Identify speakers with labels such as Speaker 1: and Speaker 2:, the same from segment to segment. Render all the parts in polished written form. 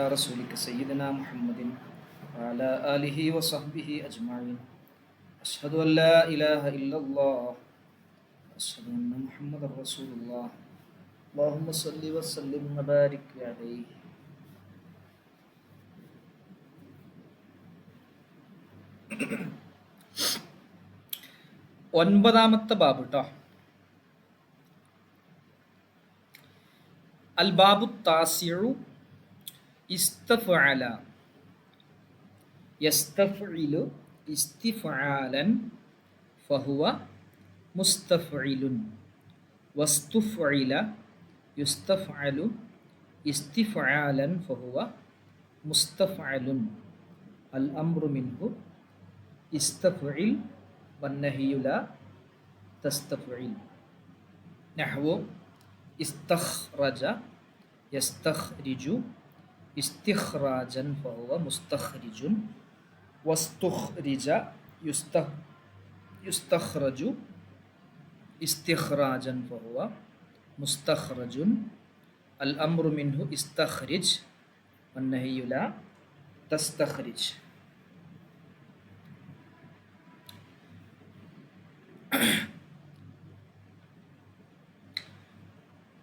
Speaker 1: رسولك سيدنا محمد وعلى آله وصحبه أجمعين. أشهد أن لا إله إلا الله أشهد أن محمد رسول الله. اللهم صل وسلم وبارك عليه. ഒൻപതാമത്തെ ബാബ് കേട്ടോ. അൽ ബാബു താസിഉ ഇസ്തഫഅല യസ്തഫഇലു ഇസ്തിഫആലൻ ഫഹുവ മുസ്തഫഇലുൻ വസ്തുഫഇല യുസ്തഫഅലു ഇസ്തിഫആലൻ ഫഹുവ മുസ്തഫഅലുൻ അൽ അംറു മിൻഹു ഇസ്തഫഇൽ വന്നഹിയു ലാ തസ്തഫഇൽ. നഹ്വു ഇസ്തഖ്റജ യസ്തഖ്രിജു ഇസ്തിഖ്റാജൻ ഫഹുവ മുസ്തഖ്രിജുൻ വസ്തുഖ്രിജ യുസ്തഖ്റജു ഇസ്തിഖ്റാജൻ ഫഹുവ മുസ്തഖ്റജുൻ അൽ അംറു മിൻഹു ഇസ്തഖ്രിജ് വന്നഹിയു ലാ തസ്തഖ്രിജ്.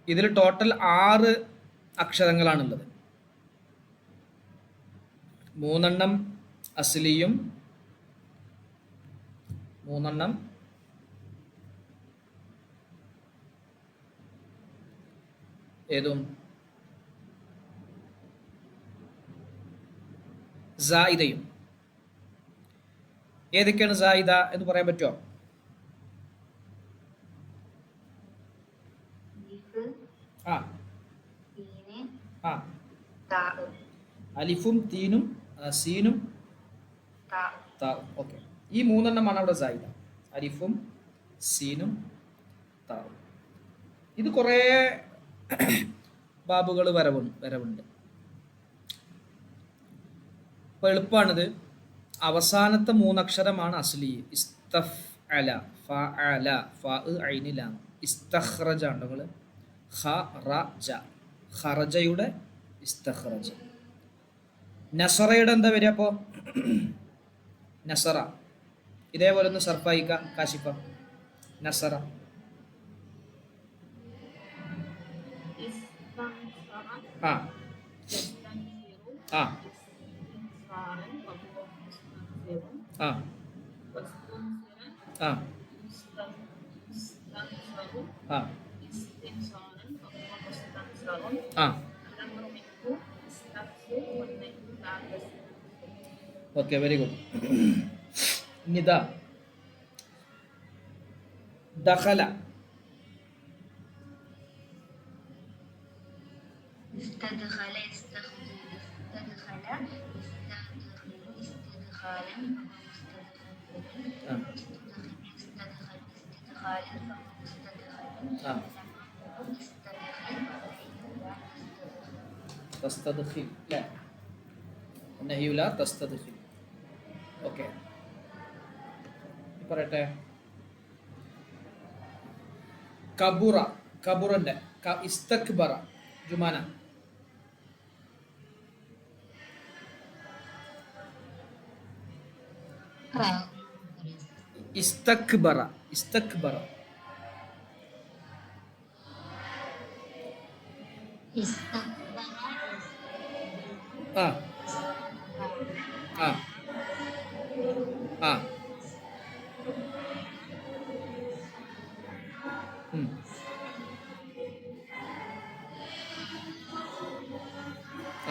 Speaker 1: ഇതിൽ ടോട്ടൽ 6 അക്ഷരങ്ങളാണുള്ളത്. 3 അസ്ലിയും 3 ഏതും സായിദയും. ഏതൊക്കെയാണ് സായിദ എന്ന് പറയാൻ പറ്റുമോ? അലിഫും തീനും സീനും താവും. ഓക്കെ, ഈ 3 അവിടെ സായിദ. അലിഫും സീനും താവും. ഇത് കുറേ ബാബുകൾ വരവുണ്ട്. അപ്പോൾ എളുപ്പമാണിത്. അവസാനത്തെ 3 അക്ഷരമാണ് അസ്ലി. ഇസ്തഫഅല ഫഅല ഫഅ ഐൻ ലാം. ഇസ്തഖ്റജ ഉണ്ടോ? ഖറജ ഖറജയുടെ ഇസ്തഖ്റജ. നസറയുടെ എന്താ വരിക അപ്പോൾ? നസറ. ഇതേപോലെ ഒന്ന് സർഫായിക്ക കാശിഫ. നസറ ആ ആ ആ ആ ആ ആ. Okay, very good. ഇനിതാ ദഖല.
Speaker 2: استدخل يستخدم استدخل يستدخل استدخالا استدخل استدخالا مستدخل
Speaker 1: തസ്തദ്ഖിൽ ലാ നഹിയു ലാ തസ്തദ്ഖിൽ. ഓക്കെ, പറയട്ടെ. കബുറ കബുറന്റെ ഇസ്തക്ബറ ജുമാന. ഇസ്തക്ബറ ഇസ്തക്ബറ ആ ആ ആ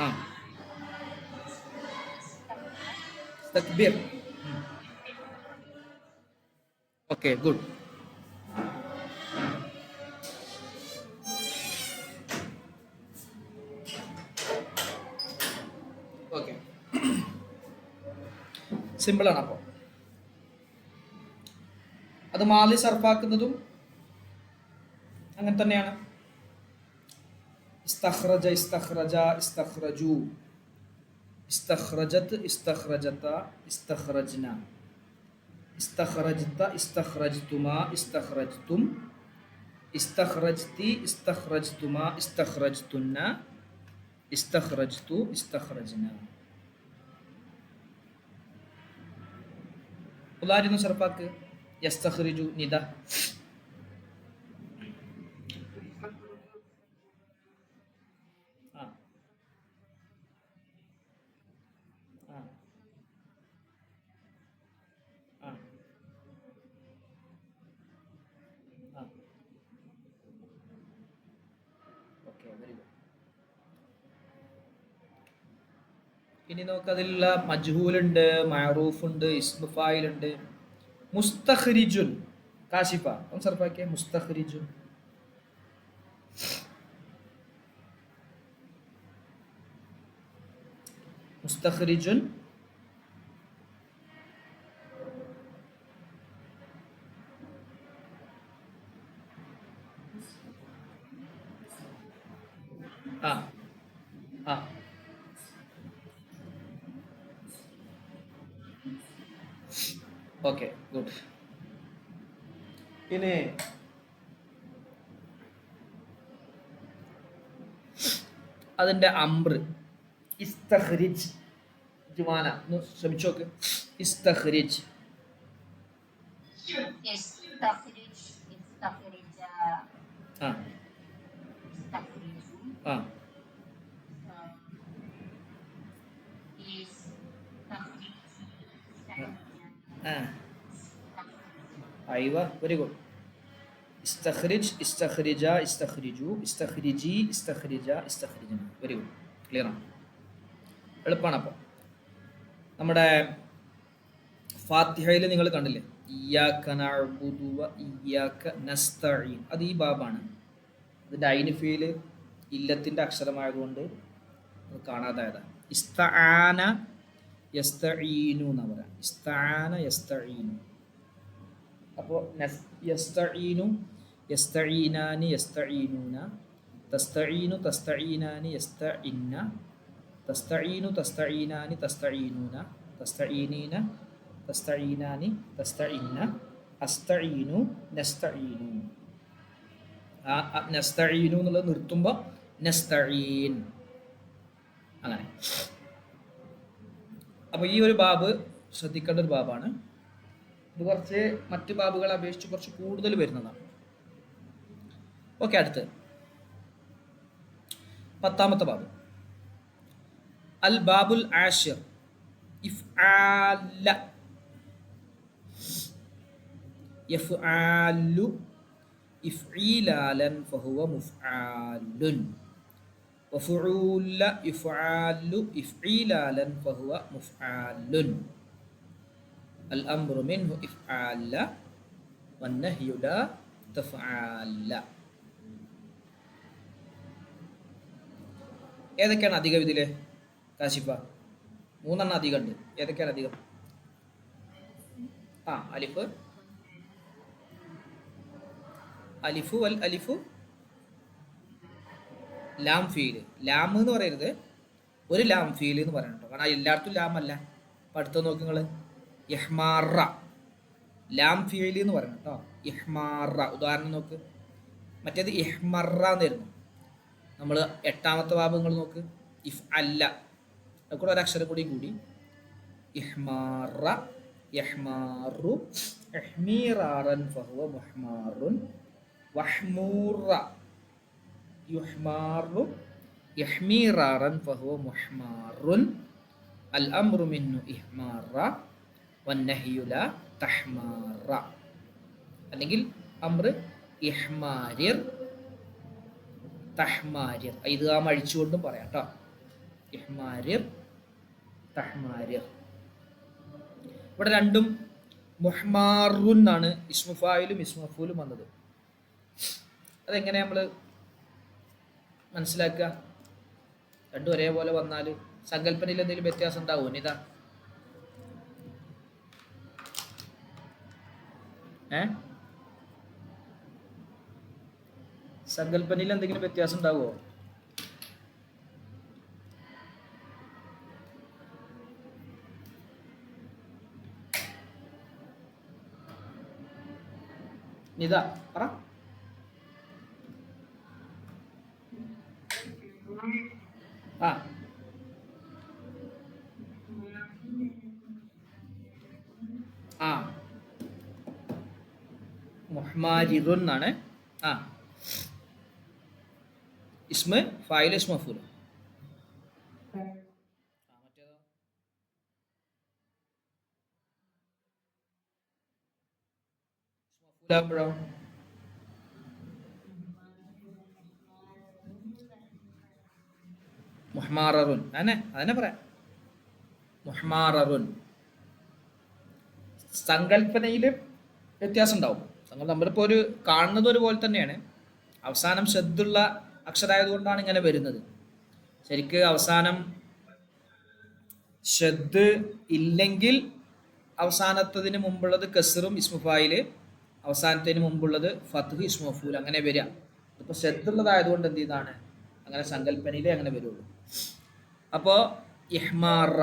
Speaker 1: ആ തക്ബീർ. Okay, good. ഓക്കെ, സിമ്പിളാണ്. അപ്പോൾ അത് മാലി സർഫാക്കുന്നതും അങ്ങനെ തന്നെയാണ്. ഇസ്തഖ്റജ ഇസ്തഖ്റജ ഇസ്തഖ്റജു ഇസ്തഖ്റജത്ത് ഇസ്തഖ്റജത ഇസ്തഖ്റജ്ന ഇസ്തഖ്റജ്ത ഇസ്തഖ്റജ്തുമാ ഇസ്തഖ്റജ്തും ഇസ്തഖ്റജ്തി ഇസ്തഖ്റജ്തുമാ ഇസ്തഖ്റജ്തുന്ന ഇസ്തഖ്റജ്തു ഇസ്തഖ്റജ്ന. മുലാരി ഒന്ന് സർഫാക്ക്. യസ്തഖ്റിജു നിദ. ആ ആ ആ ആ ഓക്കെ, വെരി ഗുഡ്. ഇനി നമുക്ക് അതിലുള്ള മജ്ഹൂലുണ്ട്, മഅറൂഫുണ്ട്, ഇസ്മു ഫായിലുണ്ട്. മുസ്തഖ്രിജുൻ കാശിഫ ഒന്ന് സർഫാക്കിയ. മുസ്തഖ്രിജുൻ. മുസ്തഖ്രിജുൻ ആ ആ ഓക്കെ, ഗുഡ്. ഇനി അതിന്റെ അംറ് ഇസ്തഖ്രിജ്. ജുമാന ഒന്ന് ശ്രമിച്ചു നോക്ക്. ഇസ്തഖ്രിജ്.
Speaker 2: يستخرج يستخرج
Speaker 1: ആ
Speaker 2: يستخرج
Speaker 1: ആ ആ അയ്വ, വെരി ഗുഡ്. ഇസ്തഖ്രിജ്, ഇസ്തഖ്രിജ, ഇസ്തഖ്രിജു, ഇസ്തഖ്രിജി, ഇസ്തഖ്രിജ, ഇസ്തഖ്രിജന. വെരി ഗുഡ്, ക്ലിയർ ആണ്, എളുപ്പമാണ്. അപ്പോൾ നമ്മുടെ ഫാത്തിഹയിൽ നിങ്ങൾ കണ്ടില്ലേ, ഇയ്യാക നഅ്ബുദു വ ഇയ്യാക നസ്തഈൻ, അത് ഈ ബാബാണ്. അതിൻ്റെ ഐന് ഫീല് ഇല്ലത്തിൻ്റെ അക്ഷരമായതുകൊണ്ട് അത് കാണാതായതാണ്. ഇസ്തആന യസ്തഈനു എന്നാ പറയാം. ഇസ്തആന യസ്തഈനു. അപ്പോൾ യസ്തഈനു, യസ്തഈനാനി, യസ്തഈനൂന, തസ്തഈനു, തസ്തഈനാനി, യസ്തഇന്ന, തസ്തഈനു, തസ്തഈനാനി, തസ്തഈനൂന, തസ്തഈനീന, തസ്തഈനാനി, തസ്തഇന്ന, അസ്തഈനു, നസ്തഈനു. ആ നസ്തഈനു എന്നുള്ളത് നിർത്തുമ്പോൾ നസ്തഈൻ, അങ്ങനെ. അപ്പോൾ ഈ ഒരു ബാബ് ശ്രദ്ധിക്കേണ്ട ഒരു ബാബാണ്. ഇത് കുറച്ച് മറ്റ് ബാബുകളെ അപേക്ഷിച്ച് കുറച്ച് കൂടുതൽ വരുന്നതാണ്. ഓക്കെ, അടുത്ത് 10ാമത്തെ ബാബ് അൽ ബാബുൽ ആഷിർ ഇഫ്ആല. യഫ്ആലു ഇഫ്ഈലാലൻ ഫഹുവ മുഫ്ആലുൻ. വഫുഊല യഫ്ആലു ഇഫ്ഈലാലൻ ഫഹുവ മുഫ്ആലുൻ. അൽ അംറു മിൻഹു ഇഫ്ആല വന്നഹ്യു ലാ തഫ്ആല. ഏതൊക്കെയാണ് അധികം ഇതിലെ കാശിഫ? 3 അധികം ഉണ്ട്. ഏതൊക്കെയാണ് അധികം? അലിഫ്, അലിഫു, വൽ അലിഫു, ലാം ഫീല്. ലാം എന്ന് പറയരുത്, ഒരു ലാം ഫീൽ എന്ന് പറയണം കേട്ടോ, കാരണം എല്ലായിടത്തും ലാം അല്ല. അപ്പം അടുത്ത നോക്ക് നിങ്ങൾ, ഇഹ്മാറ, ലാം ഫീൽ എന്ന് പറയണം കേട്ടോ. ഇഹ്മാറ ഉദാഹരണം നോക്ക്. മറ്റേത് ഇഹ്മറ എന്നായിരുന്നു. നമ്മൾ 8ാമത്തെ ബാബ് നിങ്ങൾ നോക്ക്, ഇഫ് അല്ല, കൂടെ ഒരക്ഷരം കൂടി കൂടി. ഇഹ്മാറ യഹ്മാറു ഇഹ്മീറാറൻ ഫഹുവ മുഹ്മാറുൻ. വഹ്മൂറ യുഹ്മാറു യഹ്മീറാറൻ ഫഹുവ മുഹ്മാറുൻ. അൽ അംറു മിൻഹു ഇഹ്മാറ വന്നഹ്യു ലാ തഹ്മാറ. അല്ലെങ്കിൽ അംറ് ഇഹ്മാരിർ തഹ്മാരിർ. ഇത് അഴിച്ചുകൊണ്ടും പറയാം കേട്ടോ. ഇഹ്മാരിർ തഹ്മാരിർ. ഇവിടെ രണ്ടും മുഹ്മാറുൻ ആണ് ഇസ്മുഫായിലും ഇസ്മഫൂലും വന്നത്. അതെങ്ങനെ നമ്മൾ മനസ്സിലാക്കുക? രണ്ടും ഒരേപോലെ വന്നാൽ സങ്കല്പനയിൽ എന്തെങ്കിലും വ്യത്യാസം ഉണ്ടാവുമോ? ഇതാ സങ്കല്പനയിൽ എന്തെങ്കിലും വ്യത്യാസം ഉണ്ടാവുമോ? നിതാ പറ. ആ മുഹ്മാരിറുൻ എന്നാണ്. ആ ഇസ്മ ഫായിൽ ഇസ്മ മഫൂൽ. മറ്റേതോ മഫൂലാകുമ്പോഴോ മുഹ്മാററുൻ അതന്നെ പറയാം. മുഹ്മാററുൻ സങ്കല്പനയിൽ വ്യത്യാസം ഉണ്ടാവും. നമ്മളിപ്പോൾ ഒരു കാണുന്നത് ഒരുപോലെ തന്നെയാണ്. അവസാനം ഷദ്ദുള്ള അക്ഷരായതുകൊണ്ടാണ് ഇങ്ങനെ വരുന്നത്. ശരിക്ക് അവസാനം ഷദ് ഇല്ലെങ്കിൽ അവസാനത്തതിന് മുമ്പുള്ളത് കസ്റും ഇസ്മുഫായില്, അവസാനത്തിന് മുമ്പുള്ളത് ഫത്ഹ് ഇസ്മുഫൂൽ, അങ്ങനെ വരിക. ഇപ്പോൾ ഷദ്ദുള്ളതായതുകൊണ്ട് എന്ത് ചെയ്താണ് അങ്ങനെ സങ്കല്പനയിലേ അങ്ങനെ വരുള്ളൂ. അപ്പോൾ ഇഹ്മാറ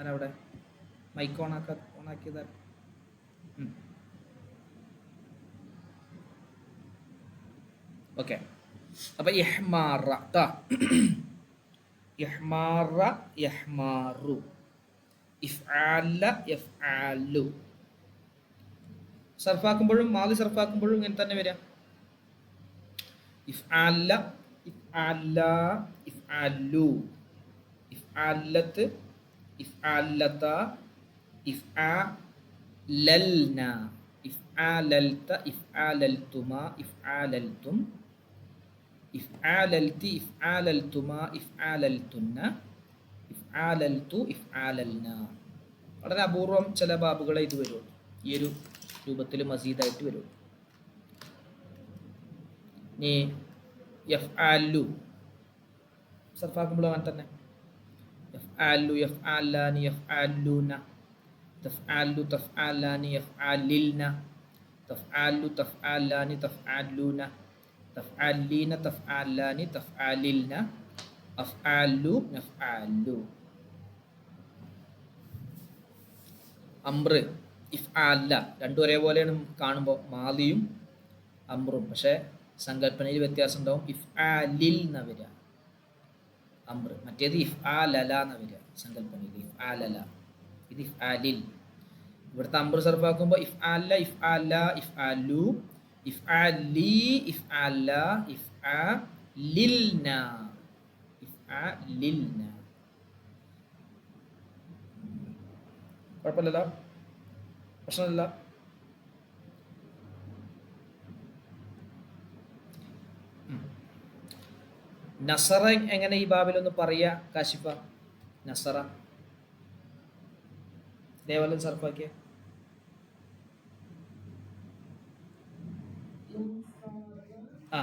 Speaker 1: ആരവിടെ മൈക്ക് ഓണാക്കിയതാ? ഓക്കെ. അപ്പൊ ഇഹ്മാറ ട്ടാ. ഇഹ്മാറ യഹ്മാറു, ഇഫ്ആല യഫ്ആലു. സർഫാക്കുമ്പോഴും മാദി സർഫാക്കുമ്പോഴും ഇങ്ങനെ തന്നെ വരിക. ഇഫ്ആല ഇഫ്ആല ഇഫ്ആലു, ഇഫ്ആലത്ത് ഇഫ്ആലത, ഇഫ്ആലൽന, ഇഫ്ആലൽത, ഇഫ്ആലൽതുമ, ഇഫ്ആലൽതും, ഇഫ്ആലൽതി, ഇഫ്ആലൽതുമ, ഇഫ്ആലൽതുന്ന, ഇഫ്ആലൽതു, ഇഫ്ആലൽന. വളരെ അപൂർവം ചില ബാബുകളെ ഇത് വരുള്ളൂ, ഈ ഒരു രൂപത്തിൽ മസീദായിട്ട് വരുള്ളൂ. ഇനി യഫ്ആലു സർഫാക്കുമ്പോഴും അങ്ങനെ തന്നെ. യഫ്ആലു യഫ്ആലാനി യഫ്ആലൂന, തഫ്ആലു തഫ്ആലാനി യഫ്ആലിൽന, തഫ്ആലു തഫ്ആലാനി തഫ്ആലൂന, തഫ്ആലീന തഫ്ആലാനി തഫ്ആലിൽന, അഫ്ആലു നഫ്ആലു. അംറ് ഇഫ്ആല രണ്ടും ഒരേപോലെയാണ് കാണുമ്പോൾ, മാദിയും അംറും. പക്ഷേ സങ്കല്പനയിൽ വ്യത്യാസം ഉണ്ടാവും. ഇഫ്ആലിൽ എന്ന വരിക അംറ്, മറ്റേത് ഇഫ്ആലല എന്ന വരിക സങ്കല്പനയിൽ. ഇഫ്ആലല, ഇത് ഇഫ്ആലിൽ. ഇവിടുത്തെ അംറ് സർഫാക്കുമ്പോൾ ഇഫ്ആല ഇഫ്ആല ഇഫ്ആലു, ഇഫ്ആലി ഇഫ്ആല ഇഫ്ആലിൽന, ഇഫ്ആലിൽന. കുഴപ്പമില്ലല്ലോ, പ്രശ്നമില്ല. നസറ എങ്ങനെ ഈ ബാബിലൊന്ന് പറയാ കാശിഫ? നസറ ദേവലം സർഫാക്കിയ ആ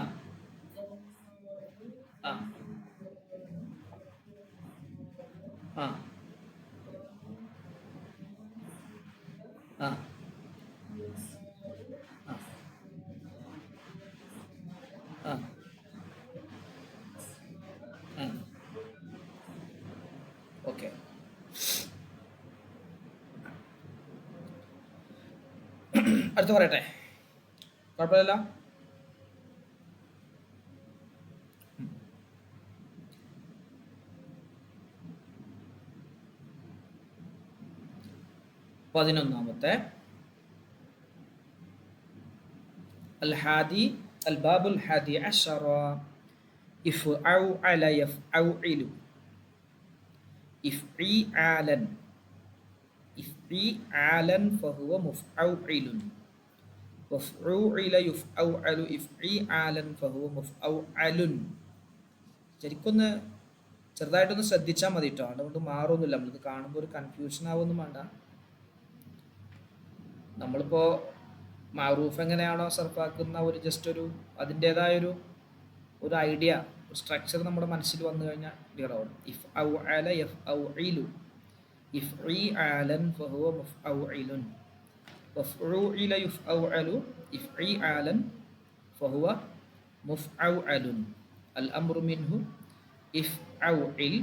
Speaker 1: ആ ആ ആ ആ ഓക്കെ. അടുത്ത് പറയട്ടെ, കുഴപ്പമില്ല. പതിനൊന്നാമത്തെ الحادي الباب الحادي عشر إفعل يفعل إفعالا إفعالا فهو مفعول وفعل يفعل إفعالا فهو مفعول. ശരിക്കൊന്ന് ചെറുതായിട്ടൊന്ന് ശ്രദ്ധിച്ചാൽ മതി കേട്ടോ, അതുകൊണ്ട് മാറൊന്നുമില്ല. നമ്മളിത് കാണുമ്പോൾ ഒരു കൺഫ്യൂഷൻ ആവുമൊന്നും വേണ്ട. നമ്മളിപ്പോൾ മാറൂഫ് എങ്ങനെയാണോ സർഫാക്കുന്ന ഒരു ജസ്റ്റ് ഒരു അതിൻ്റേതായൊരു ഐഡിയ, ഒരു സ്ട്രക്ചർ നമ്മുടെ മനസ്സിൽ വന്നു കഴിഞ്ഞാൽ ക്ലിയർ ആവും. ഇഫ് ഔ അല യഫ് ഔ ഇലു ഇഫ്ഇആലൻ ഫഹുവ മുഫ്ഔഇലുൻ വഫ്ഉഇല യുഫ്ഔഅലു ഇഫ്ഇആലൻ ഫഹുവ മുഫ്ഔഅലുൻ. അൽ അംറു മിൻഹു ഇഫ്ഔഇൽ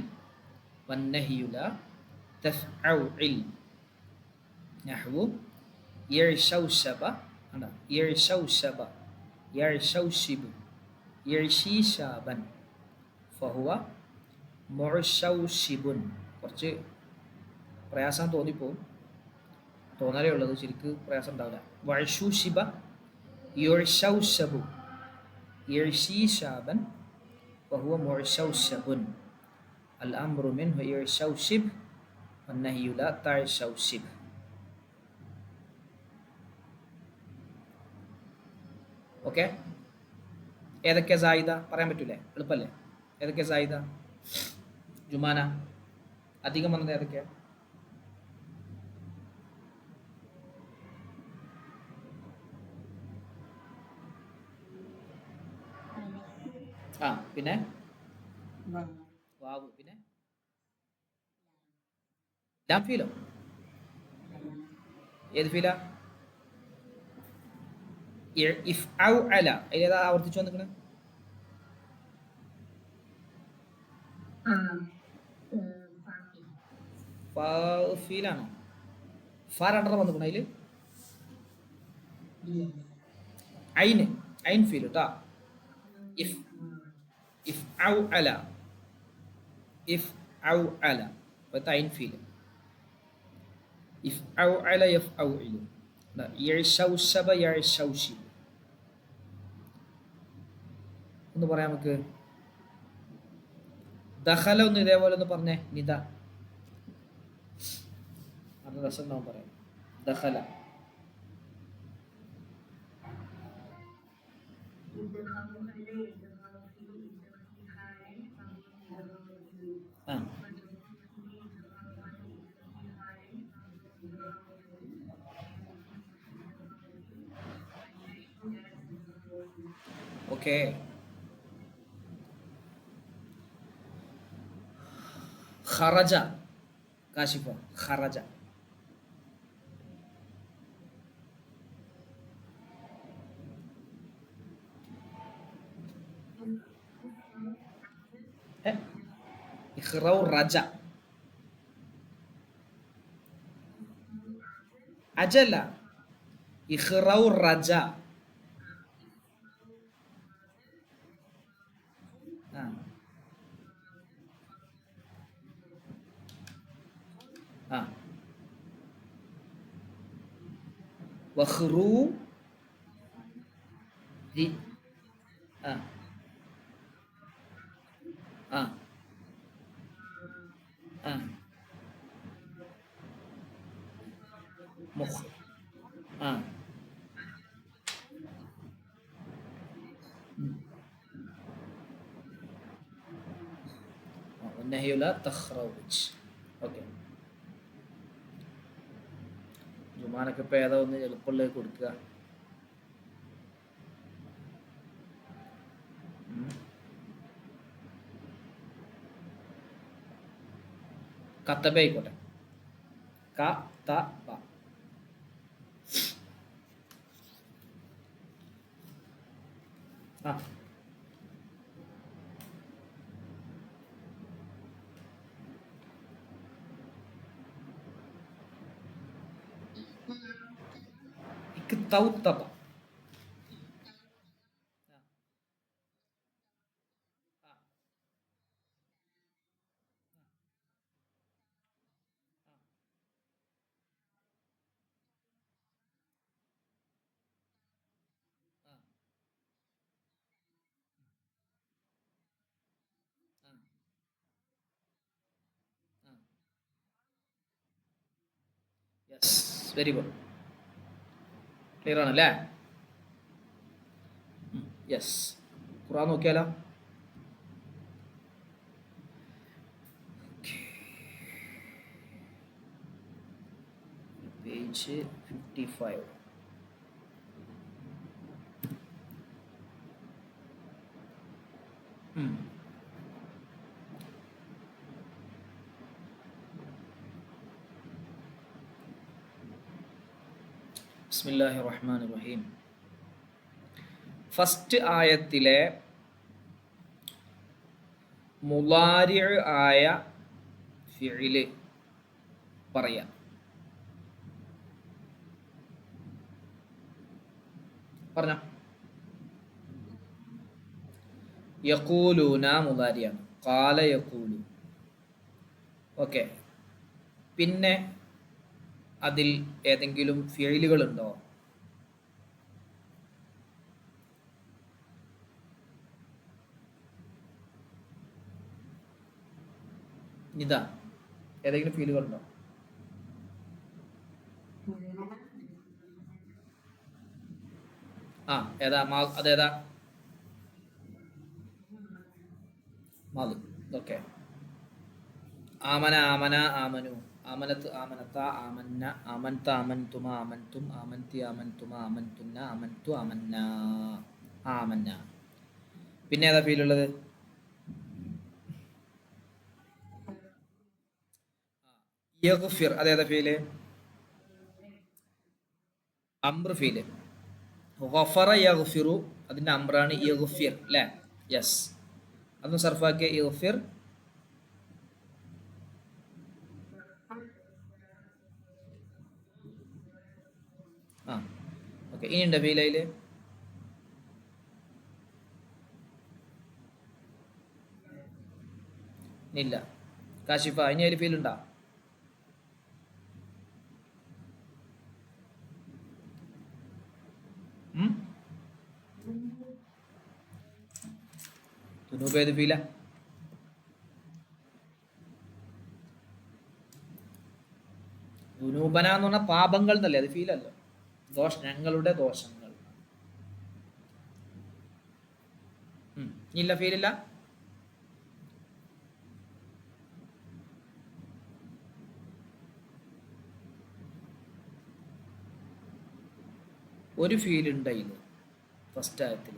Speaker 1: വന്നഹ്യു ലാ തഫ്ഔഇൽ. നഹ്വു യഴ്ശൗശബ അല്ല യഴ്ശൗശബ യഴ്ശൗശിബു യഴ്ശീശാബൻ ഫഹുവ മുഅ്ശൗശിബുൻ. കുറച്ച് പ്രയാസം തോന്നിപ്പോവും, തോന്നലേ ഉള്ളത്, ശരിക്ക് പ്രയാസം ഉണ്ടാവില്ല. വഴഷൂഷിബ യുഴ്ഷൗഷബു യഴ്ഷീഷാബൻ വഹുവ മുഴ്ഷൗഷബുൻ അൽ അംറു മിൻഹു യഴ്ഷൗഷിബ് വന്നഹ്യു ലാ തഴ്ഷൗഷിബ്. ഓക്കെ, ഏതൊക്കെ സായിദ പറയാൻ പറ്റൂലേ? എളുപ്പല്ലേ? ഏതൊക്കെ സായിദ ജുമാന അധികം വന്നത് ഏതൊക്കെയാ? ആ പിന്നെ വാവ്, പിന്നെ ലാം ഫീലോ? ഏത് ഫീല? ഇഫ് ഔ അല ഏതാ ആവർത്തിച്ചു വന്നിക്കണേ? ഫീലാണോ? ഫാ രണ്ടെണ്ണം വന്നിക്കണ അതില്? ഐന്, ഐൻ ഫീൽ കേട്ടാ. ഇഫ് ഇഫ് ഔ അല, ഇഫ് ഔ അല ഐൻ ഫീൽ. ഇഫ് ഔ അല യഫ് ഔ ഇലു യഴ്ഷൗഷബ യഴ്ഷൗഷിബ്. ഒന്ന് പറയാം നമുക്ക്. ദഖല ഒന്ന് ഇതേപോലെ ഒന്ന് പറഞ്ഞേ നിദ. അത് രസം നാം പറയാം. ദഖല ആ ഓക്കെ. ഖറജ കാശിഫ, ഖറജ. ഇഖ്റൗ റജ, അജല ഇഖ്റൗ റജ. ആ ആ വഖ്റൂ രി ആ ആ ആ മുഖ് ആ والنهي لا تخرج. ഓക്കെ, ജുമാനൊക്കെ ഇപ്പം ഏതാ ഒന്ന് എളുപ്പമുള്ളത് കൊടുക്കുക. കത്തബ ആയിക്കോട്ടെ. ക ത ബ. ആ ഇക്തൗതബ. Yes, very good. ക്ലിയർ ആണല്ലേ? യെസ്. ഖുർആൻ നോക്കിയാലോ? പേജ് 55. ബിസ്മില്ലാഹി റഹ്മാൻ റഹീം. ഫസ്റ്റ് ആയത്തിലെ മുളാരി ആയ ഫിഇല് പറയാം. പറഞ്ഞോ. യഖൂലൂന മുളാരിയാണ്. ഖാല യഖൂലു. ഓക്കെ, പിന്നെ അതിൽ ഏതെങ്കിലും ഫിയലുകളുണ്ടോ? ഇതാ ഏതെങ്കിലും ഫീലുകളുണ്ടോ? ആ ഏതാ അതേതാ? മാലി. ഓക്കെ. ആമന ആമന ആമനു, ആമനത്ത് ആമനത്ത ആമന്ന, ആമൻത ആമൻതുമ ആമൻതും, ആമൻതി ആമൻതുമ ആമൻതുന്ന, ആമൻതു ആമന്ന, ആമന്ന. പിന്നെ ഏതാ ഫീലുള്ളത്? യഗ്ഫിർ, അതേതാ ഫീല്? അംർ ഫീല്. ഗഫറ യഗ്ഫിറു, അതിന്റെ അംറാണ് യഗ്ഫിർ അല്ലേ? യെസ്. അതൊന്ന് സർഫാക്കിയ യഗ്ഫിർ. ആ ഓക്കെ. ഇനിയുണ്ടോ ഫീലയില്? ഇല്ല. കാശിഫ, ഇനി അതിൽ ഫീൽ ഉണ്ടോ? തുനൂബ് ഏത് ഫീല? ദുനൂബന എന്ന് പറഞ്ഞാൽ പാപങ്ങൾ എന്നല്ലേ, അത് ഫീലല്ലോ. ഞങ്ങളുടെ ദോഷങ്ങൾ. ഇല്ല, ഫീലില്ല. ഒരു ഫീൽ ഉണ്ടായില്ല ഫസ്റ്റ് ആയത്തിൽ,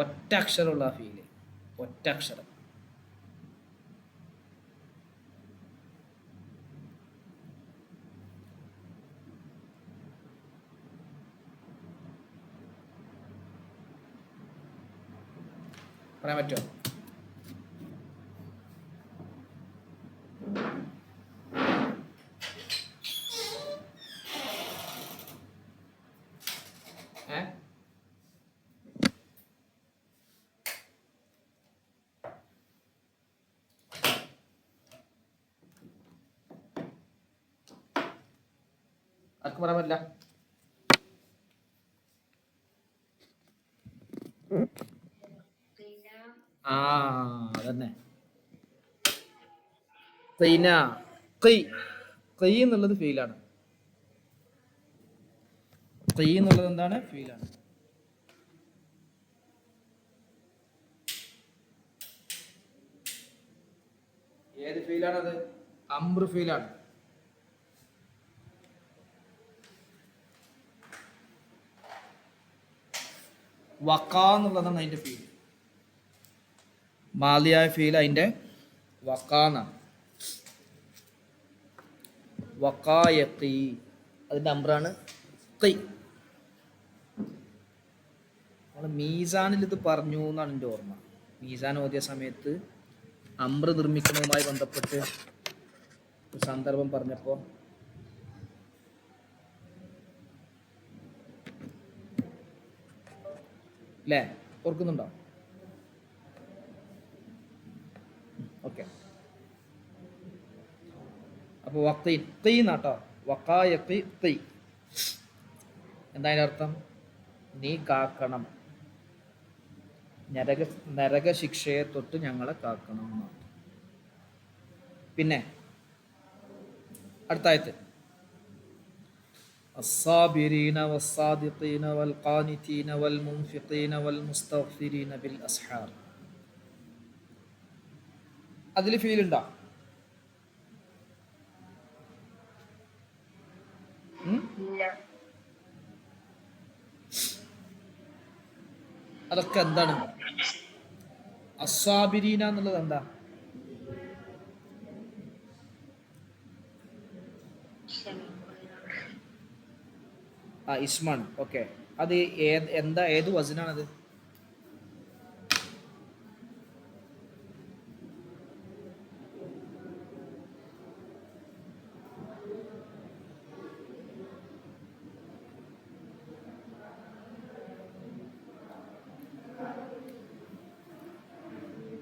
Speaker 1: ഒറ്റ അക്ഷരമുള്ള ആ ഫീല്, ഒറ്റ അക്ഷരം. പറയാൻ പറ്റുമോ? ആർക്ക് പറയാൻ പറ്റില്ല? ആ അതന്നെ. എന്നുള്ളത് ഫീലാണ്. എന്നുള്ളത് എന്താണ്? ഫീലാണ്. ഏത് ഫീലാണത്? അംർ ഫീലാണ്. വക്കാ എന്നുള്ളതാണ് അതിന്റെ ഫീൽ. മാലിയായ ഫീൽ അതിന്റെ വക്കാന്നാണ്. വക്കായത്തി, അതിന്റെ അംറാണ് ഖി. നമ്മൾ മീസാനിൽ ഇത് പറഞ്ഞു എന്നാണ് എൻ്റെ ഓർമ്മ. മീസാൻ ഓതിയ സമയത്ത് അംർ നിർമ്മിക്കുന്നതുമായി ബന്ധപ്പെട്ട് ഒരു സന്ദർഭം പറഞ്ഞപ്പോൾ അല്ലേ, ഓർക്കുന്നുണ്ടോ? ഓക്കെ. അപ്പോൾ വഖി നാട്ടോ, വഖായഖി ഖി. എന്താ അതിൻ്റെ അർത്ഥം? നീ കാക്കണം, നരക ശിക്ഷയെ തൊട്ട് ഞങ്ങളെ കാക്കണം എന്നാണ്. പിന്നെ അടുത്ത ആയത്ത്, الصابرين والصادقين والقانتين والمنفقين والمستغفرين بالأسحار. അതിൽ ഫീൽ ഉണ്ടോ? അതൊക്കെ എന്താണ്? അസ്സാബിരീന എന്നുള്ളത് എന്താ? ആ ഇസ്മാണ്. ഓക്കെ. അത് എന്താ, ഏത് വസനാണത്?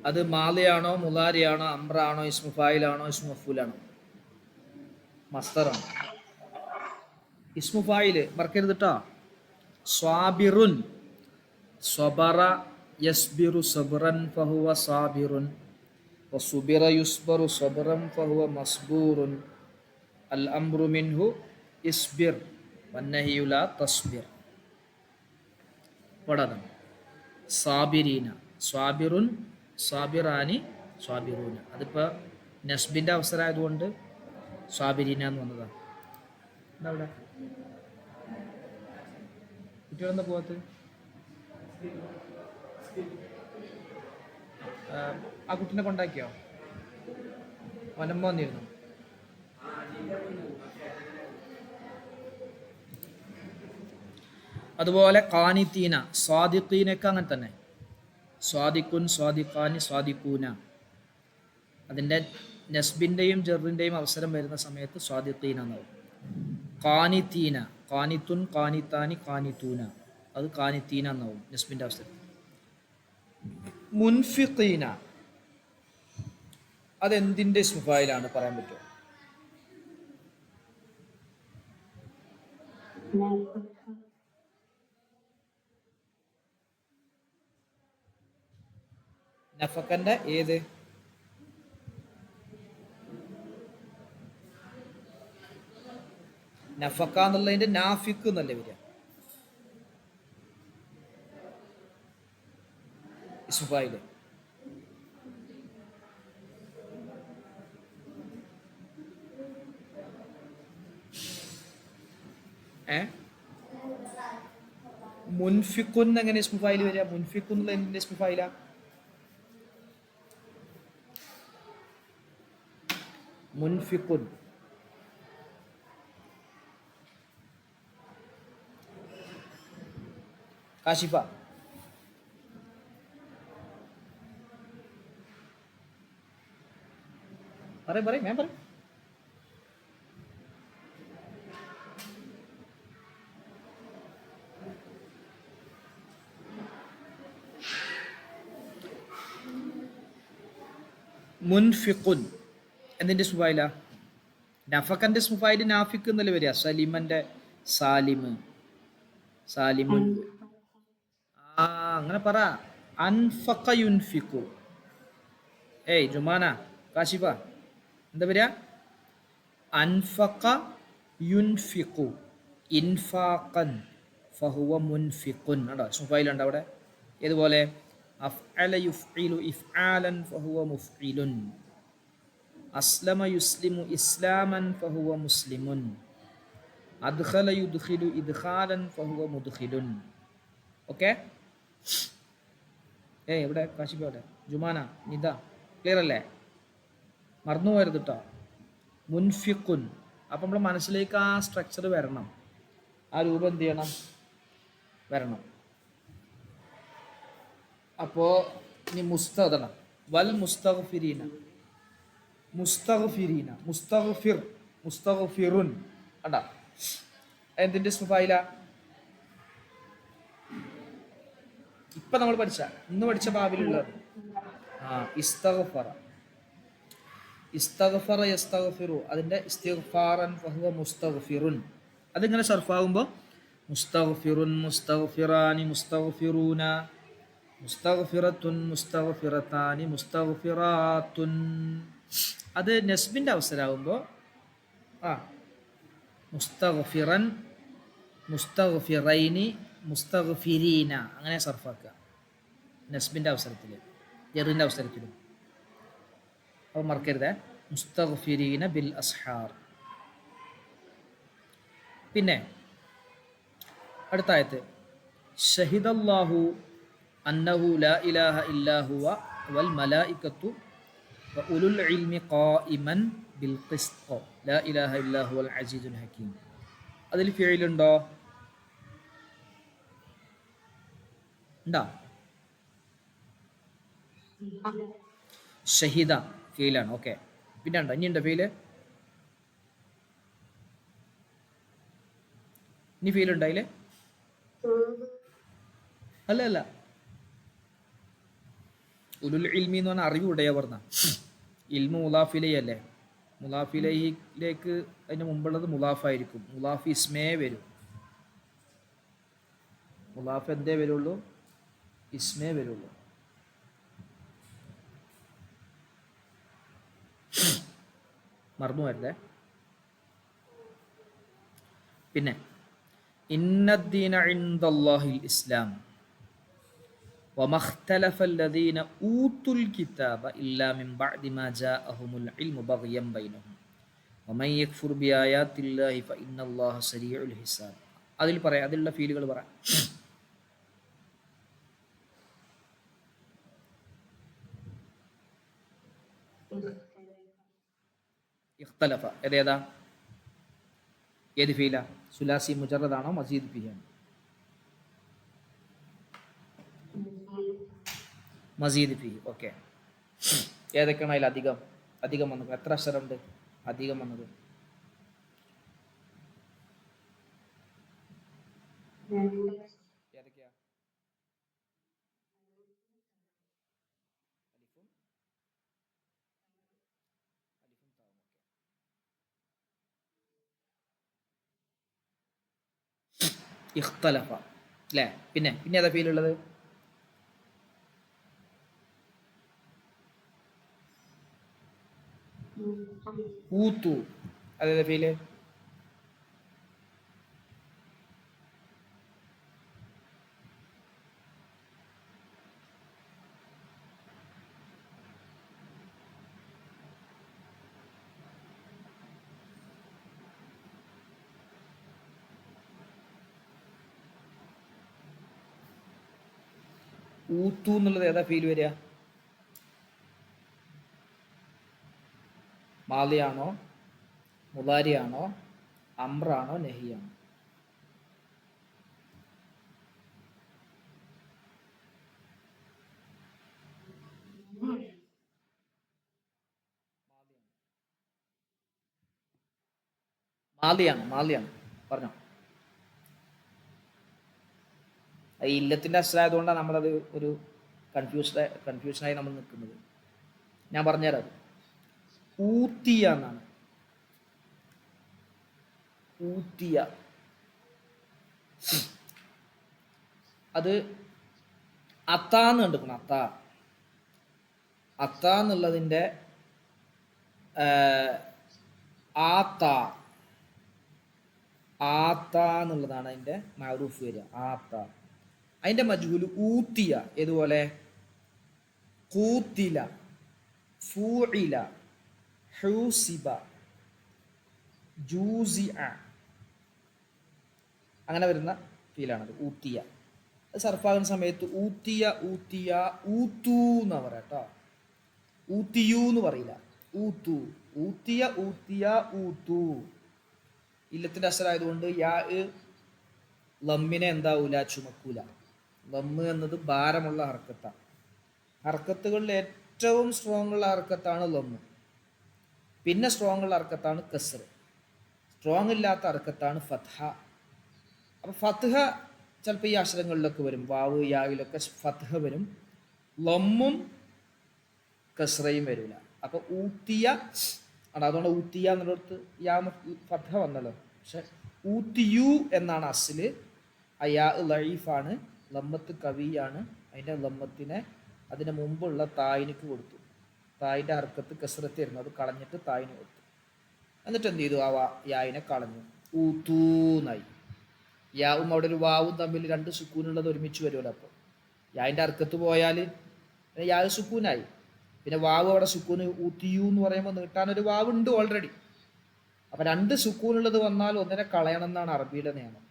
Speaker 1: അത് മാലിയാണോ മുലാരിയാണോ അമ്രാണോ ഇസ്മു ഫായിലാണോ ഇസ്മു മഫൂലാണോ? മസ്തറാണ്. ഇസ്മു ഫായില് മറക്കരുത് കേട്ടോ. സ്വാബിറുൻ, സ്വബറ യസ്ബിറു സബ്റൻ ഫഹുവ സാബിറുൻ, വസുബിറ യുസ്ബറു സബ്റൻ ഫഹുവ മസ്ബൂറുൻ, അൽ അംറു മിൻഹു ഇസ്ബിർ വന്നഹിയു ലാ തസ്ബിർ. പടതാണ് സാബിരീന, സ്വാബിറുൻ, സാബിറാനി, സ്വാബിറൂന. അതിപ്പോൾ നസ്ബിൻ്റെ അവസരമായതുകൊണ്ട് സ്വാബിരീന എന്ന് വന്നതാണ്. എന്താ അവിടെ കുട്ടികളെന്താ പോകാത്ത? ആ കുട്ടീനെ കൊണ്ടാക്കിയോ? വനമ്മ വന്നിരുന്നു. അതുപോലെ ഖാനിത്തീന, സ്വാദിഖീനൊക്കെ അങ്ങനെ തന്നെ. സ്വാദിഖുൻ, സ്വാദിഖാനി, സ്വാദിഖൂന. അതിൻ്റെ നസ്ബിൻ്റെയും ജറിൻ്റെയും അവസരം വരുന്ന സമയത്ത് സ്വാദിഖീന എന്നാവും. ഖാനിത്തീന, ഖാനിത്തുൻ, ഖാനിത്താനി, ഖാനിത്തൂന. അത് ഖാനിത്തീന എന്നാവും നസ്ബിൻ്റെ അവസരം. മുൻഫിഖീന അതെന്തിൻ്റെ ഇസ്മുഫായിലാണ് പറയാൻ പറ്റുമോ? നഫക്കന്റെ ഏത്? നഫക്ക എന്നുള്ളതിന്റെ നാഫിക്ക് എന്നല്ലേ വരിക ഇസ്മുഫായില്? മുൻഫിഖുൻ എങ്ങനെ ഇസ്മുഫായിൽ വരിക? മുൻഫിഖുൻ എന്നുള്ള എന്തിന്റെ ഇസ്മുഫായില? മുൻഫിഖുൻ കാശിഫ പറയും ഞാൻ പറയും. മുൻഫിഖുൻ എന്തിൻ്റെ ഇസ്മുഫായില? നഫക്കന്റെ ഇസ്മുഫായിൽ നാഫിക്ക് എന്നല്ലേ വരിക? സലിമന്റെ സാലിമ്, സാലിമുൻ. അങ്ങനെ പറ. അൻഫഖ യുൻഫിഖു. ഏയ് ജുമാന, കാശിഫ എന്താ വരിക? അൻഫഖ യുൻഫിഖു ഇൻഫാഖൻ ഫഹുവ മുൻഫിഖുൻ. ഉണ്ടോ? ഇസ്മുഫായിലുണ്ട് അവിടെ. ഏതുപോലെ? അഫ്അല യുഫ്ഇലു ഇഫ്ആലൻ ഫഹുവ മുഫ്ഇലുൻ, അസ്ലമ യുസ്ലിമു ഇസ്ലാമൻ ഫഹുവ മുസ്ലിമുൻ, അദ്ഖല യുദ്ഖിലു ഇദ്ഖാലൻ ഫഹുവ മുദ്ഖിലുൻ. ഓക്കെ? എവിടെ കാശിഫ? എവിടെ? ജുമാന, നിദ, ക്ലിയർ അല്ലേ? മറന്നു പോകരുത് കേട്ടോ. മുൻഫിഖുൻ. അപ്പം നമ്മുടെ മനസ്സിലേക്ക് ആ സ്ട്രക്ചർ വരണം, ആ രൂപം എന്ത് ചെയ്യണം? വരണം. അപ്പോൾ ഇനി മുസ്തഖന വൽ മുസ്തഗ്ഫിരീന, മുസ്തഗ്ഫിരീന, മുസ്തഗ്ഫിർ, മുസ്തഗ്ഫിറുൻ. കണ്ടാ എന്തിൻ്റെ ഇസ്മുഫായില? ഇപ്പൊ നമ്മൾ ഇന്ന് പഠിച്ച ബാബിലുള്ളത് ഇസ്തഗ്ഫറ, ഇസ്തഗ്ഫറ യസ്തഗ്ഫിറു. അതിന്റെ ഇസ്തിഗ്ഫാറൻ ഫഹുവ മുസ്തഗ്ഫിറുൻ. അതിങ്ങനെ സർഫാകുമ്പോൾ മുസ്തഗ്ഫിറുൻ, മുസ്തഗ്ഫിറാനി, മുസ്തഗ്ഫിറൂന, മുസ്തഗ്ഫിറത്തുൻ, മുസ്തഗ്ഫിറത്താനി, മുസ്തഗ്ഫിറാത്തുൻ. അത് നസ്ബിൻ്റെ അവസരമാകുമ്പോൾ മുസ്തഗ്ഫിറൻ, മുസ്തഗ്ഫിറൈനി, മുസ്തഗ്ഫിരീന അങ്ങനെ സർഫാക്കുക നസ്ബിൻ്റെ അവസരത്തിൽ, ജറിൻ്റെ അവസരത്തിലും. അപ്പോൾ മറക്കരുത്, മുസ്തഗ്ഫിരീന ബിൽ അസ്ഹാർ. പിന്നെ അടുത്ത ആയത്ത്, ഷഹിദല്ലാഹു അന്നഹു ലാ ഇലാഹ ഇല്ലാ ഹുവ വൽ മലായികത്തു വ ഉലുൽ ഇൽമി ഖായിമൻ ബിൽ ഖിസ്ത് ലാ ഇലാഹ ഇല്ലാ ഹുവൽ അസീസുൽ ഹകീം. അതിൽ ഫിഇലുണ്ടോ? ഉണ്ടോ? ഷഹിദ ഫീലാണ്. ഓക്കെ, പിന്നെ ഉണ്ടോ? ഇനി ഉണ്ടോ ഫീല്? ഇനി ഫീൽ ഉണ്ടോ അതില്? അല്ല ഉലുൽ ഇൽമി എന്ന് പറഞ്ഞാൽ അറിവുടയവർ എന്നാ. ഇൽമു മുലാഫിലയല്ലേ, മുലാഫിലയിലേക്ക് അതിന് മുമ്പുള്ളത് മുലാഫായിരിക്കും. മുലാഫ് ഇസ്മേ വരും. മുലാഫ് എന്തേ വരുള്ളൂ? ഇസ്മേ വരുള്ളൂ. മറന്നു വരല്ലേ. പിന്നെ ഇന്നദ്ദീന ഇൻദല്ലാഹിൽ ഇസ്ലാം വമഖ്തലഫ അല്ലദീന ഊതുൽ കിതാബ ഇല്ലാ മിൻ ബഅദി മാ ജാഅഹുമുൽ ഇൽമു ബഗ്യൻ ബൈനഹും വമൻ യക്ഫുർ ബിആയാത്തില്ലാഹി ഫഇന്നല്ലാഹ സരീഉൽ ഹിസാബ്. അതിലുള്ള ഫീലുകൾ പറ. ഇഖ്തലഫ ഏതേതാ? ഏത് ഫീല? സുലാസി മുജറദാണോ മസീദ് ഫിയാണ്? മസീദ് ഫി. ഓക്കെ. ഏതൊക്കെയാണ് അതിൽ അധികം വന്നത്? എത്ര അക്ഷരമുണ്ട് അധികം വന്നത്? ഏതൊക്കെയാ? ഇഖ്തലഫ അല്ലേ. പിന്നെ ഏതാ ഫീലുള്ളത്? ഊത്തു. അതേതാ ഫീല്? ഊത്തു എന്നുള്ളത് ഏതാ ഫീൽ വരിക? മാലിയാണോ, മുദാരിയാണോ, അംറാണോ, നഹിയാണോ? മാലിയാണ് പറഞ്ഞോ. ഈ ഇല്ലത്തിൻ്റെ അക്ഷരമായതുകൊണ്ടാണ് നമ്മളത് ഒരു കൺഫ്യൂഷനായി നമ്മൾ നിൽക്കുന്നത്. ഞാൻ പറഞ്ഞുതരാം. ഊത്തിയ എന്നാണ്. ഊത്തിയ അത് അത്താന്ന് കണ്ടിരിക്കണം. അത്ത എന്നുള്ളതിൻ്റെ ആത്ത എന്നുള്ളതാണ് അതിൻ്റെ മഅറൂഫ് വരിക. ആത്ത. അതിൻ്റെ മജ്ഹൂല് ഊത്തിയ. ഏതുപോലെ? ഖൂത്തില, ഫൂഇല, ഹൂസിബ, ജൂസിഅ, അങ്ങനെ വരുന്ന ഫീലാണത് ഊത്തിയ. അത് സർഫാകുന്ന സമയത്ത് ഊത്തിയ ഊത്തു എന്നാ പറയാം കേട്ടോ. ഊത്തിയു എന്ന് പറയില്ല. ഊത്തു. ഊത്തിയ ഊത്തു. ഇല്ലത്തിൻ്റെ അക്ഷരമായതുകൊണ്ട് യാ ലമ്മിനെ എന്താവൂല? ചുമക്കൂല. ലമ്മ് എന്നത് ഭാരമുള്ള ഹർക്കത്താണ്. ഹർക്കത്തുകളിൽ ഏറ്റവും സ്ട്രോങ് ഉള്ള ഹർക്കത്താണ് ലമ്മ്. പിന്നെ സ്ട്രോങ് ഉള്ള ഹർക്കത്താണ് കസ്ർ. സ്ട്രോങ് ഇല്ലാത്ത ഹർക്കത്താണ് ഫത്ഹ. അപ്പം ഫത്ഹ ചിലപ്പോൾ ഈ അക്ഷരങ്ങളിലൊക്കെ വരും. വാവ് യാവിലൊക്കെ ഫത്ഹ വരും. ലമ്മും കസ്റയും വരില്ല. അപ്പോൾ ഊത്തിയ ആണ്. അതുകൊണ്ട് ഊത്തിയ എന്നുള്ളടത്ത് യാ ഫത്ഹ വന്നല്ലോ. പക്ഷെ ഊത്തിയു എന്നാണ് അസ്ല്. അയാ ലഈഫാണ്. ലമ്മത്ത് കവിയാണ്. അതിൻ്റെ ലമ്മത്തിനെ അതിന് മുമ്പുള്ള തായിനിക്ക് കൊടുത്തു. തായിൻ്റെ ഹർക്കത്ത് കസ്റത്തായിരുന്നു. അത് കളഞ്ഞിട്ട് തായിന് കൊടുത്തു. എന്നിട്ട് എന്ത് ചെയ്തു? ആ യായിനെ കളഞ്ഞു. ഊത്തൂന്നായി. യാവും അവിടെ ഒരു വാവും തമ്മിൽ രണ്ട് സുക്കൂനുള്ളത് ഒരുമിച്ച് വരുമല്ലോ. അപ്പോൾ യായിൻ്റെ ഹർക്കത്ത് പോയാൽ യാ സുക്കൂനായി. പിന്നെ വാവ് അവിടെ സുക്കൂന്. ഊത്തിയു എന്ന് പറയുമ്പോൾ നീട്ടാനൊരു വാവ് ഉണ്ട് ഓൾറെഡി. അപ്പം രണ്ട് സുക്കൂനുള്ളത് വന്നാൽ ഒന്നിനെ കളയണം എന്നാണ് അറബിയുടെ നിയമം.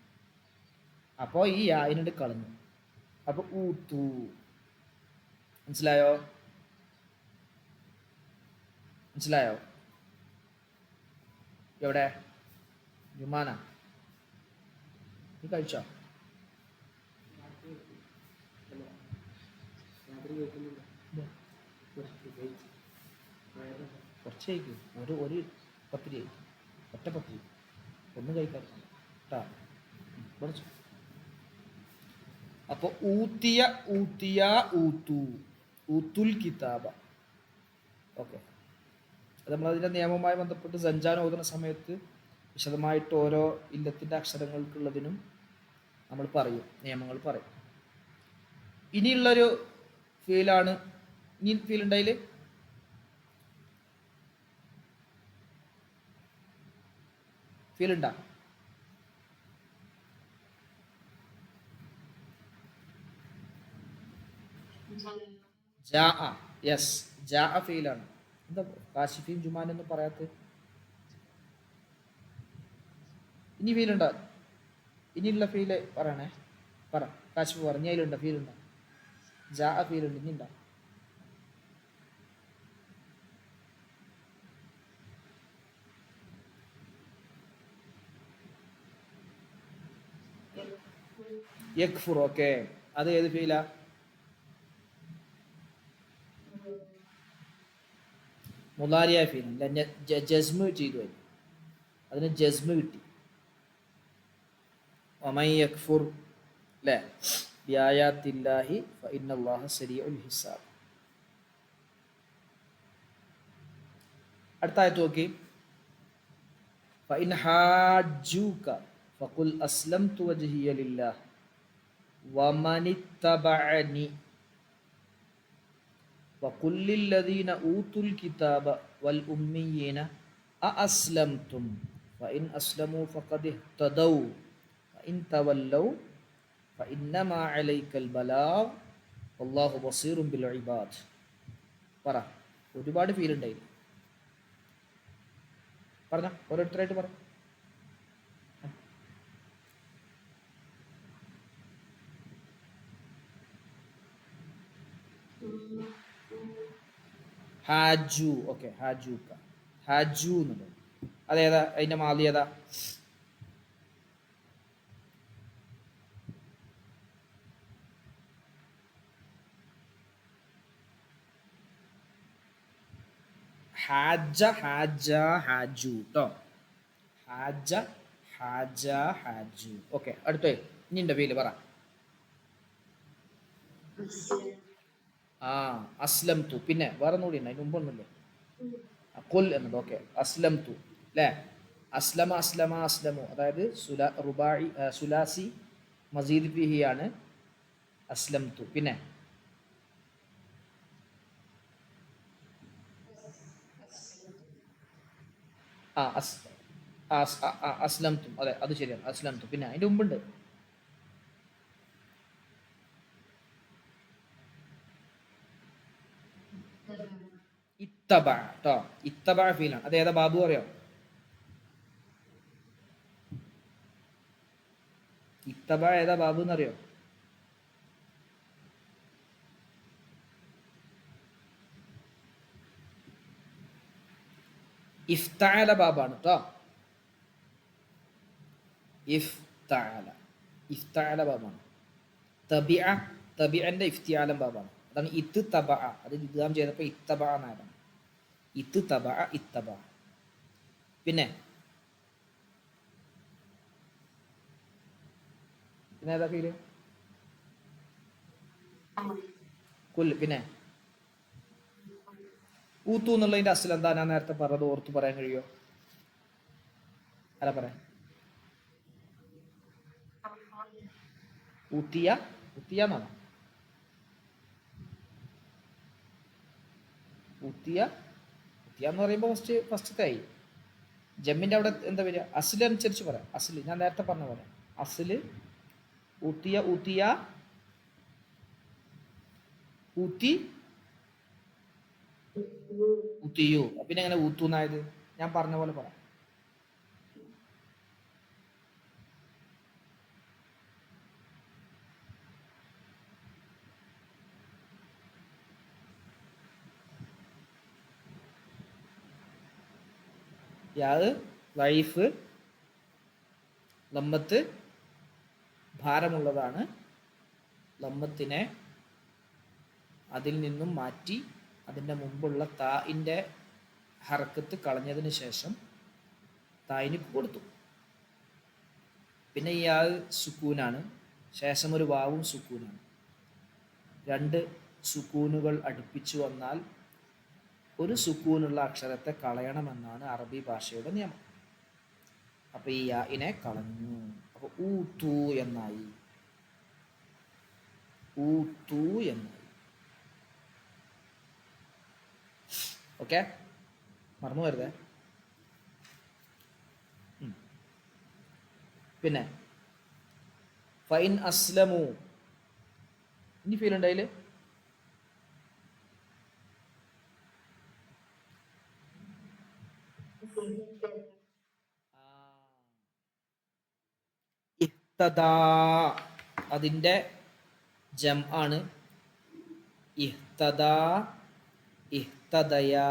Speaker 1: അപ്പോൾ ഈ യായിനോട് കളഞ്ഞു. അപ്പൊ ഊത്തു. മനസ്സിലായോ? എവിടെ ജുമാന? നീ കഴിച്ചോ? കുറച്ച് കഴിക്കും. ഒരു പത്തിരി കഴിക്കും. ഒറ്റ പത്തിരി. ഒന്നും കഴിക്കാൻ കേട്ടാ. അപ്പോൾ ഊത്തിയ ഊത്തു. ഊത്തുൽ കിതാബ. ഓക്കെ, അത് നമ്മളതിൻ്റെ നിയമവുമായി ബന്ധപ്പെട്ട് സഞ്ചാരം ഓതുന്ന സമയത്ത് വിശദമായിട്ട് ഓരോ ഇല്ലത്തിൻ്റെ അക്ഷരങ്ങൾക്കുള്ളതിനും നമ്മൾ പറയും, നിയമങ്ങൾ പറയും. ഇനിയുള്ളൊരു ഫീലാണ്, ഇനി ഫീൽ ഉണ്ടായില് ഫീൽ ഉണ്ടാ? ജാ, യെസ്, ജാ ഫീലാണ്. എന്താ കാശിഫീൻ ജുമാനൊന്നും പറയാത്ത? ഇനി ഫീലുണ്ടോ? ഇനിയുള്ള ഫീല് പറയണേ, പറ. കാശിഫ് പറഞ്ഞ അതിലുണ്ടോ ഫീലുണ്ടോ? ജാ ഫീലുണ്ട്, ഇനി ഉണ്ടോ? യക്ഫുർ. ഓക്കെ, അത് ഏത് ഫീലാ? മുലാരിയ ഫീൽ. ജസ്മ് ചെയ്തു, അതിന് ജസ്മ് കിട്ടി. വമൻ യക്ഫുർ അല്ലേ ബിആയാത്തില്ലാഹി ഫഇന്നല്ലാഹ സരീഉൽ ഹിസാബ്. അടുത്ത ആയത്ത് നോക്കി. ഫഇൻ ഹാജ്ജൂക ഫഖുൽ അസ്ലംതു വജ്ഹിയ ലില്ലാഹ് വമനിത്തബഅനി വഖുൽ ലില്ലദീന ഊതുൽ കിതാബ വൽ ഉമ്മീയീന അഅസ്ലംതും ഫഇൻ അസ്ലമൂ ഫഖദ് ഇഹ്തദൗ ഫഇൻ തവല്ലൗ ഫഇന്നമാ അലൈക്കൽ ബലാഗ് വല്ലാഹു ബസീറും ബിൽ ഇബാദ്. പറ, ഒരുപാട് ഫീൽ ഉണ്ടായി. പറഞ്ഞ ഓരോരുത്തരായിട്ട് പറ. ഹാജു. ഓക്കെ, ഹാജൂക്ക, ഹാജു എന്നുള്ളത് അതേതാ? അതിന്റെ മാലി ഏതാ? ഹാജ, ഹാജ, ഹാജു കേട്ടോ. ഹാജ, ഹാജ, ഹാജു. ഓക്കെ, അടുത്ത ഇനി ഉണ്ട് പേര് പറ. ആ, അസ്ലം തു. പിന്നെ വേറെ ഒന്നുകൂടി ഉണ്ട്, അതിന് മുമ്പൊന്നുമില്ലേ? കുൽ എന്നത്. ഓക്കെ, അസ്ലം തു അല്ലേ? അസ്ലമ, അസ്ലമ, അസ്ലമു. അതായത് റുബായി, സുലാസി മസീദ് ഫിഹിയാണ് അസ്ലം തു. പിന്നെ ആ അസ്ലം തു. അതെ, അത് ശരിയാണ്, അസ്ലം തു. പിന്നെ അതിന്റെ മുമ്പുണ്ട് ഇത്തബ കേട്ടോ. ഇത്തബ ഫീലാണ്. അത് ഏതാ ബാബു അറിയോ? ഇത്തബ ഏതാ ബാബു എന്നറിയോ? ഇഫ്താല ബാബാണ് കേട്ടോ. ഇഫ്താല, ഇഫ്താല ബാബാണ്. തബിഅ, തബിഅന്റെ ഇഫ്തിയാലം ബാബാണ്. അതാണ് ഇത്ത് തബ. അത് ഇദ്ഗാം ചെയ്തപ്പോൾ ഇത്തബ എന്നായതാണ്. ഇത്ത് തബ, ഇത്തബ. പിന്നെ പിന്നെ ഏതാ ഫീല്? കുൽ. പിന്നെ ഊത്തു എന്നുള്ളതിന്റെ അസൽ എന്താ? ഞാൻ നേരത്തെ പറഞ്ഞത് ഓർത്ത് പറയാൻ കഴിയോ? അല്ല, പറയാം. ഊത്തിയ, ഊത്തിയ എന്നാണോ? ഊത്തിയ, ഊത്തിയ എന്ന് പറയുമ്പോൾ ഫസ്റ്റത്തെ ആയി. ജമ്മിന്റെ അവിടെ എന്താ വരിക? അസിൽ അനുസരിച്ച് പറയാം. അസിൽ ഞാൻ നേരത്തെ പറഞ്ഞ പോലെ അസില് ഊത്തിയ, ഊത്തിയ, ഊത്തി, ഊത്തിയു. പിന്നെ എങ്ങനെ ഊത്തുന്നായത്? ഞാൻ പറഞ്ഞ പോലെ പറയാം. യാത് ലൈഫ്, ലമ്മത്ത് ഭാരമുള്ളതാണ്. ലമ്മത്തിനെ അതിൽ നിന്നും മാറ്റി അതിൻ്റെ മുമ്പുള്ള താഇൻ്റെ ഹർക്കത്ത് കളഞ്ഞതിന് ശേഷം തായിന് കൊടുത്തു. പിന്നെ ഈ സുക്കൂനാണ്, ശേഷം ഒരു വാവും സുക്കൂനാണ്. രണ്ട് സുക്കൂനുകൾ അടുപ്പിച്ചു വന്നാൽ ഒരു സുക്കൂനുള്ള അക്ഷരത്തെ കളയണമെന്നാണ് അറബി ഭാഷയുടെ നിയമം. അപ്പൊ ഈ യാഇനെ കളഞ്ഞു. അപ്പൊ ഊതു എന്നായി. ഊതു എന്നായി. ഓക്കെ, മറന്നു വരുതേ. പിന്നെ ഫൈൻ അസ്ലമു, ഇനി ഫീൽ ഉണ്ടായില്. ഇഹ്തദാ, അതിൻ്റെ ജം ആണ് ഇഹ്തദാ, ഇഹ്തദയാ,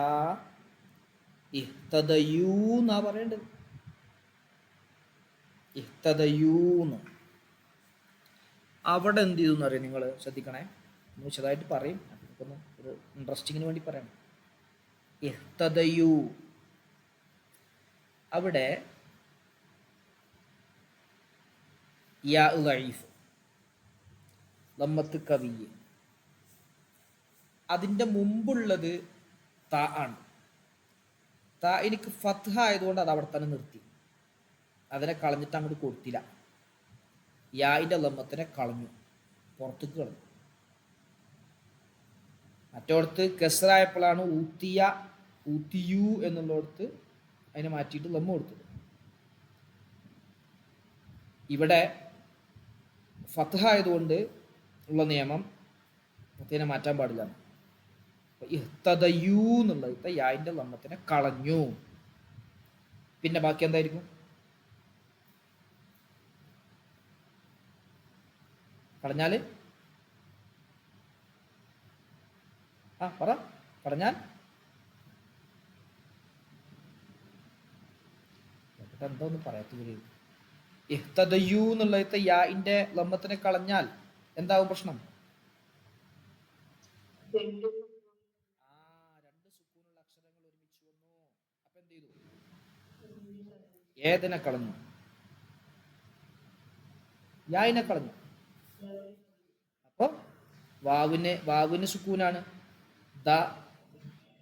Speaker 1: ഇഹ്തദയൂ എന്നാ പറയേണ്ടത്. ഇഹ്തദയൂന്ന്. അവിടെ എന്ത് ചെയ്തു എന്നറിയാം, നിങ്ങൾ ശ്രദ്ധിക്കണേ. വിശദമായിട്ട് പറയും, നമുക്കൊന്ന് ഒരു ഇൻട്രസ്റ്റിങ്ങിന് വേണ്ടി പറയണം. ഇഹ്തദയൂ, അവിടെ യാ ലഈഫ്, ലമ്മത്ത് കവിയ്, അതിൻ്റെ മുമ്പുള്ളത് ത ആണ്. ത എനിക്ക് ഫത്ഹ ആയതുകൊണ്ട് അത് അവിടെ തന്നെ നിർത്തി, അതിനെ കളഞ്ഞിട്ട് അങ്ങോട്ട് കൊടുത്തില്ല. യായിൻ്റെ ലമ്മത്തിനെ കളഞ്ഞു, പുറത്തേക്ക് കളഞ്ഞു. മറ്റോടത്ത് കെസ്റായപ്പോഴാണ് ഊത്തിയ, ഊത്തിയു എന്നുള്ളിടത്ത് അതിനെ മാറ്റിയിട്ട് ലമ്മ കൊടുത്തത്. ഇവിടെ ഫത്ഹ ആയതുകൊണ്ട് ഉള്ള നിയമം അതിനെ മാറ്റാൻ പാടില്ല. ഇഹ്തദയൂ എന്നുള്ളത് യായിൻ്റെ ലമ്മത്തിനെ കളഞ്ഞു. പിന്നെ ബാക്കി എന്തായിരിക്കും? കളഞ്ഞാല് പറ, കളഞ്ഞാൽ എന്താ ഒന്നും പറയാത്തവര്. ഇഹ്തദയൂ എന്നുള്ളത് യാഇന്റെ ലമ്മത്തിനെ കളഞ്ഞാൽ എന്താവും പ്രശ്നം? രണ്ട് സുക്കൂനുള്ള അക്ഷരങ്ങൾ ഒരുമിച്ച് വന്നു. അപ്പൊ എന്ത് ചെയ്തു? ഏതിനെ കളഞ്ഞു? യായിനെ കളഞ്ഞു. അപ്പൊ വാവിന് സുക്കൂനാണ്.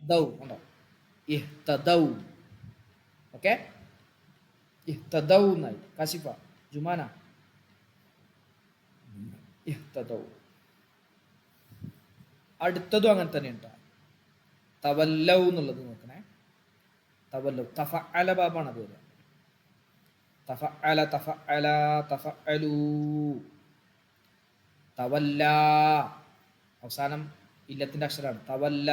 Speaker 1: ദൗ ഉണ്ടോ? ഇഹ്തദൗ. ഓക്കെ, ഇഹ്തദൗ എന്നായി. കാശിഫ, ജുമാന, ഇഹ്തദൗ. അടുത്തതും അങ്ങനെ തന്നെ ഉണ്ട്. തവല്ലൗ എന്നുള്ളത് നോക്കണേ. തവല്ലൗ തഫഅല ബാബാണ് അത് വരിക. തഫഅല, തഫഅല, തഫഅലൂ. തവല്ല, അവസാനം ഇല്ലത്തിന്റെ അക്ഷരമാണ്. തവല്ല,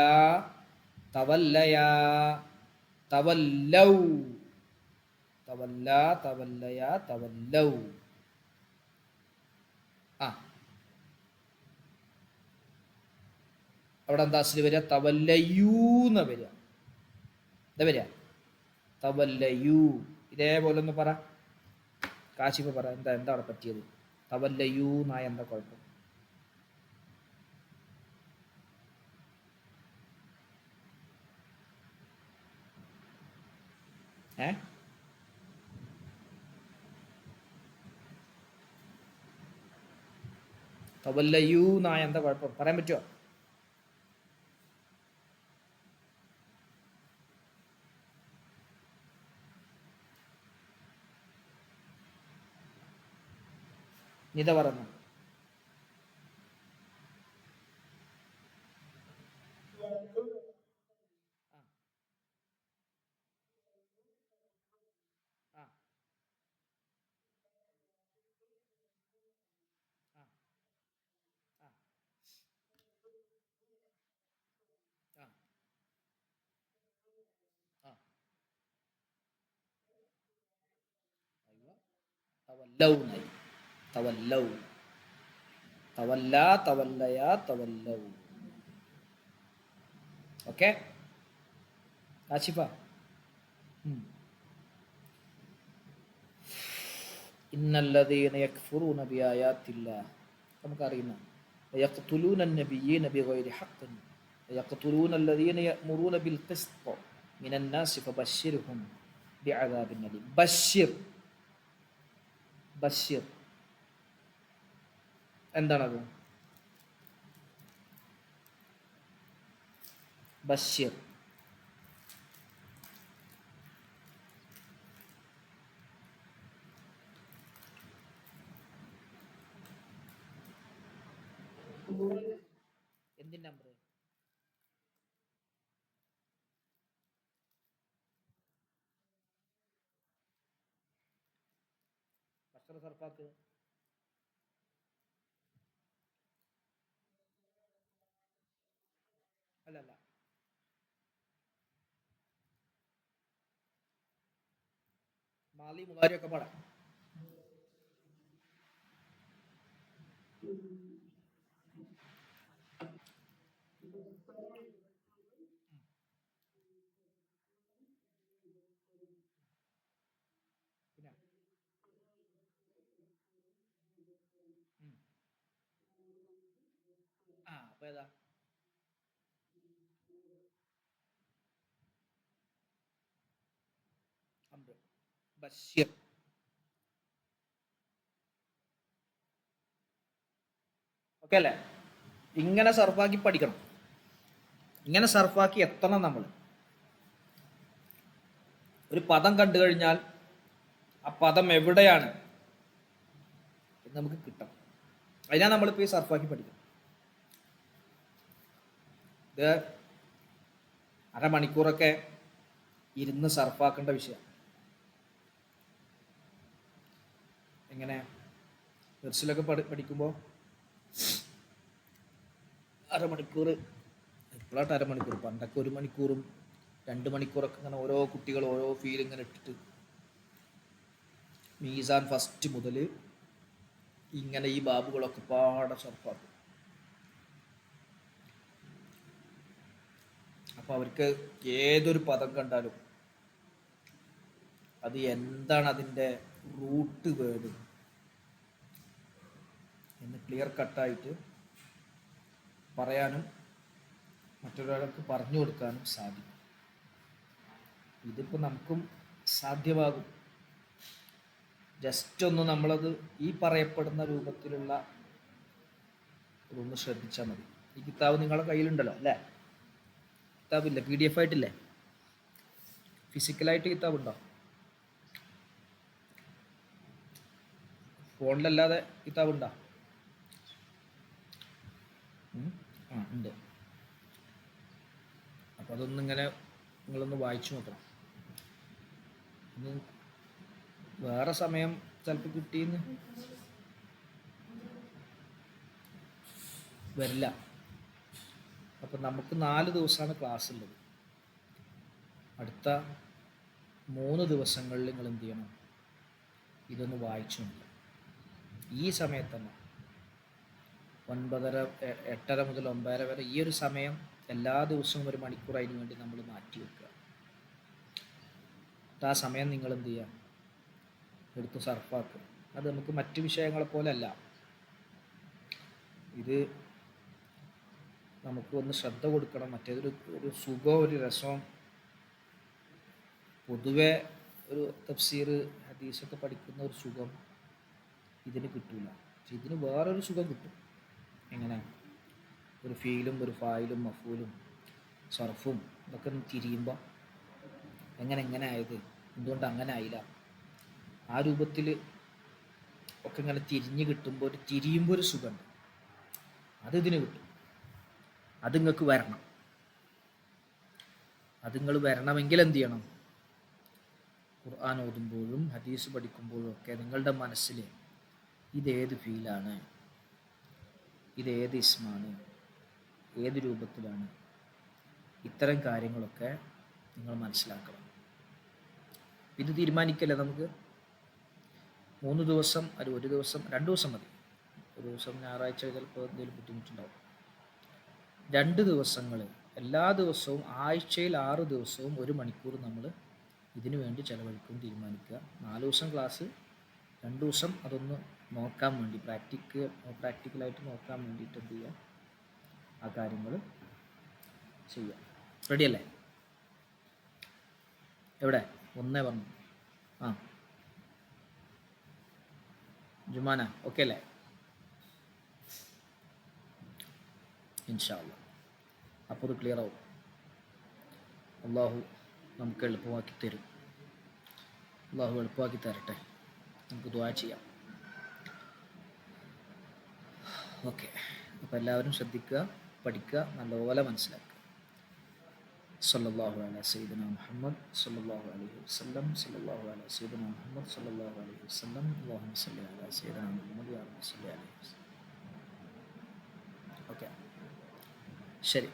Speaker 1: തവല്ലയാ, തവല്ലൗ. തവല്ല, തവല്ലയാ, തവല്ലൗ. അവിടെ എന്താ അസ്ലി വരിക? തവല്ലയൂ എന്ന് വരിക. എന്താ വരിക? തവല്ലയൂ. ഇതേപോലെ ഒന്ന് പറ, കാശിഫ പറ, എന്താ അവിടെ പറ്റിയത്? തവല്ലയൂ എന്നായ എന്താ കുഴപ്പം? തവല്ലയൂ എന്നായ എന്താ കുഴപ്പം? പറയാൻ പറ്റുമോ? നിത പറഞ്ഞു. തവല്ലൗ എന്നായി. തവല്ലൗ, തവല്ല, തവല്ലയാ, തവല്ലൗ. ഓക്കെ കാശിഫ. ഇന്നല്ലദീന യക്ഫുറൂന ബിആയാത്തില്ലാഹ്, നമുക്കറിയുന്ന വയഖ്തുലൂന അന്നബിയ്യീന ബിഗൈരി ഹഖ്ഖിൻ വയഖ്തുലൂന അല്ലദീന യഅ്മുറൂന ബിൽ ഖിസ്ത് മിനൻ നാസി ഫബശ്ശിർഹും ബിഅദാബിൻ അലീം. ബശ്ശിർ, ബശ്ശിർ എന്താണത്? ബഷീർ. എന്തിൻ്റെ നമ്പർ? ബഷർ സർഫാക്ക്. അല്ലല്ല, മാലി മുതാരി ഒക്കെ പാടാം. പിന്നെ അപ്പൊ ഏതാ? ബഷീർ. ഓക്കെ അല്ലേ? ഇങ്ങനെ സർഫാക്കി പഠിക്കണം, ഇങ്ങനെ സർഫാക്കി എത്തണം. നമ്മൾ ഒരു പദം കണ്ടു കഴിഞ്ഞാൽ ആ പദം എവിടെയാണ് എന്ന് നമുക്ക് കിട്ടണം. അതിനാണ് നമ്മളിപ്പോൾ ഈ സർഫാക്കി പഠിക്കുന്നത്. ഇത് അരമണിക്കൂറൊക്കെ ഇരുന്ന് സർഫാക്കേണ്ട വിഷയമാണ്. എങ്ങനെ ദർസിലൊക്കെ പഠിക്കുമ്പോൾ അരമണിക്കൂർ, ഇപ്പോഴായിട്ട് അരമണിക്കൂർ, പണ്ടൊക്കെ 1 മണിക്കൂറും 2 മണിക്കൂറൊക്കെ ഇങ്ങനെ ഓരോ കുട്ടികൾ ഓരോ ഫീൽ ഇങ്ങനെ ഇട്ടിട്ട് മീസാൻ ഫസ്റ്റ് മുതൽ ഇങ്ങനെ ഈ ബാബുകളൊക്കെ പാടെ സർഫാക്കും. അപ്പോൾ അവർക്ക് ഏതൊരു പദം കണ്ടാലും അത് എന്താണ് അതിൻ്റെ റൂട്ട് വേർഡ് എന്ന് ക്ലിയർ കട്ടായിട്ട് പറയാനും മറ്റൊരാൾക്ക് പറഞ്ഞു കൊടുക്കാനും സാധിക്കും. ഇതിപ്പോൾ നമുക്കും സാധ്യമാകും. ജസ്റ്റ് ഒന്ന് നമ്മളത് ഈ പറയപ്പെടുന്ന രൂപത്തിലുള്ള ഒന്ന് ശ്രദ്ധിച്ചാൽ മതി. ഈ കിതാബ് നിങ്ങളുടെ കയ്യിലുണ്ടല്ലോ അല്ലേ? കിതാബില്ല, PDF ആയിട്ടില്ലേ? ഫിസിക്കലായിട്ട് കിതാബുണ്ടോ? ഫോണിലല്ലാതെ കിതാബുണ്ടോ? ഉണ്ട്. അപ്പോൾ അതൊന്നിങ്ങനെ നിങ്ങളൊന്ന് വായിച്ചു നോക്കണം. ഇന്ന് വേറെ സമയം ചിലപ്പോൾ കിട്ടിയെന്ന് വരില്ല. അപ്പം നമുക്ക് 4 ദിവസമാണ് ക്ലാസ് ഉള്ളത്. അടുത്ത 3 ദിവസങ്ങളിൽ നിങ്ങൾ എന്ത് ചെയ്യണം? ഇതൊന്ന് വായിച്ചു നോക്കുക. ഈ സമയത്ത് തന്നെ 8:30 മുതൽ 9:30 വരെ ഈ ഒരു സമയം എല്ലാ ദിവസവും 1 മണിക്കൂർ അതിന് വേണ്ടി നമ്മൾ മാറ്റി വെക്കുക. ആ സമയം നിങ്ങൾ എന്ത് ചെയ്യുക? എടുത്ത് സർഫാക്കുക. അത് നമുക്ക് മറ്റ് വിഷയങ്ങളെ പോലെ അല്ല. ഇത് നമുക്ക് ഒന്ന് ശ്രദ്ധ കൊടുക്കണം. ഒരു സുഖവും ഒരു രസവും പൊതുവെ ഒരു തഫ്സീർ ഹദീസൊക്കെ പഠിക്കുന്ന ഒരു സുഖം ഇതിന് കിട്ടില്ല. പക്ഷെ ഇതിന് വേറൊരു സുഖം കിട്ടും. എങ്ങനെ? ഒരു ഫീലും ഒരു ഫായിലും മഫൂലും സർഫും ഇതൊക്കെ തിരിയുമ്പോൾ എങ്ങനെ ആയത്, എന്തുകൊണ്ട് അങ്ങനെ ആയില്ല, ആ രൂപത്തിൽ ഒക്കെ ഇങ്ങനെ തിരിഞ്ഞ് കിട്ടുമ്പോൾ തിരിയുമ്പോൾ ഒരു സുഖമുണ്ട്. അത് ഇതിന് കിട്ടും. അത് നിങ്ങൾക്ക് വരണം. അത് നിങ്ങൾ വരണമെങ്കിൽ എന്ത് ചെയ്യണം? ഖുർആൻ ഓതുമ്പോഴും ഹദീസ് പഠിക്കുമ്പോഴും ഒക്കെ നിങ്ങളുടെ മനസ്സിൽ ഇതേത് ഫീലാണ്, ഇതേത് ഇസ്മാണ്, ഏത് രൂപത്തിലാണ്, ഇത്തരം കാര്യങ്ങളൊക്കെ നിങ്ങൾ മനസ്സിലാക്കണം. ഇത് തീരുമാനിക്കല്ലേ നമുക്ക്. 3 ദിവസം, അത് 1 ദിവസം, 2 ദിവസം മതി. ഒരു ദിവസം ഞായറാഴ്ച ചിലപ്പോൾ എന്തെങ്കിലും ബുദ്ധിമുട്ടുണ്ടാവും. 2 ദിവസങ്ങൾ, എല്ലാ ദിവസവും ആഴ്ചയിൽ 6 ദിവസവും 1 മണിക്കൂർ നമ്മൾ ഇതിനു വേണ്ടി ചിലവഴിക്കും തീരുമാനിക്കുക. 4 ദിവസം ക്ലാസ്, 2 ദിവസം അതൊന്ന് നോക്കാൻ വേണ്ടി പ്രാക്ടിക്കലായിട്ട് നോക്കാൻ വേണ്ടിയിട്ട് എന്ത് ചെയ്യുക? ആ കാര്യങ്ങൾ ചെയ്യുക. റെഡിയല്ലേ? എവിടെ? 1 പറഞ്ഞു. ജുമാന ഓക്കെ അല്ലേ? ഇൻഷാ അല്ലാഹ്. അപ്പോൾ അത് ക്ലിയർ ആവും. അള്ളാഹു നമുക്ക് എളുപ്പമാക്കി തരും. അള്ളാഹു എളുപ്പമാക്കി തരട്ടെ. നമുക്ക് ദുആ ചെയ്യാം. ഓക്കെ, അപ്പോൾ എല്ലാവരും ശ്രദ്ധിക്കുക, പഠിക്കുക, നല്ലപോലെ മനസ്സിലാക്കുക. സല്ലല്ലാഹു അലാ സയ്യിദിന മുഹമ്മദ് സല്ലല്ലാഹു അലൈഹി വസല്ലം. സല്ലല്ലാഹു അലാ സയ്യിദിന മുഹമ്മദ് സല്ലല്ലാഹു അലൈഹി വസല്ലം. അല്ലാഹുമ്മ സല്ലി അലാ സയ്യിദിന മുഹമ്മദ് യാ റബ്ബി സല്ലി അലൈഹി വസല്ലം. ഓക്കെ, ശരി.